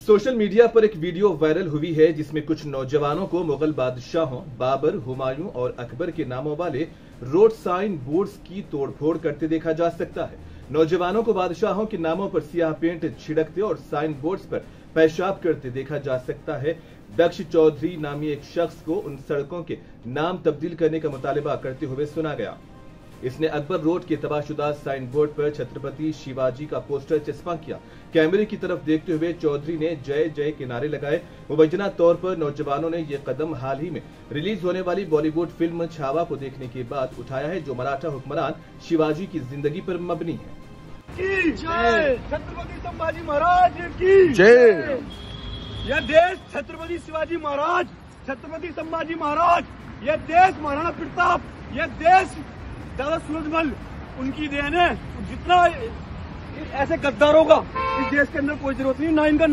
Social media पर एक video viral हुई है जिसमें कुछ नौजवानों को मुगल बादशाहों बाबर, हुमायूं और अकबर के नामों वाले रोड साइन बोर्ड्स की तोड़फोड़ करते देखा जा सकता है। नौजवानों को बादशाहों के नामों पर सियाह पेंट छिड़कते और साइन बोर्ड्स पर पेशाब करते देखा जा सकता है। दक्ष चौधरी नामी एक शख्स को उन सड़कों के नाम तब्दील करने का मुतालिबा करते हुए सुना गया। इसने अकबर रोड के तबाहशुदा साइन बोर्ड पर छत्रपति शिवाजी का पोस्टर चस्पा किया। कैमरे की तरफ देखते हुए चौधरी ने जय जय के नारे लगाए। मुबैना तौर पर नौजवानों ने यह कदम हाल ही में रिलीज होने वाली बॉलीवुड फिल्म छावा को देखने के बाद उठाया है, जो मराठा हुक्मरान शिवाजी की जिंदगी पर मबनी है। जय छत्रपति संभाजी महाराज की जय। यह देश छत्रपति शिवाजी महाराज, छत्रपति संभाजी महाराज, यह देश महाराणा प्रताप, यह देश दादा सूरजमल, उनकी देन है। जितना ऐसे गद्दारों का इस देश के अंदर कोई जरूरत नहीं, ना इनका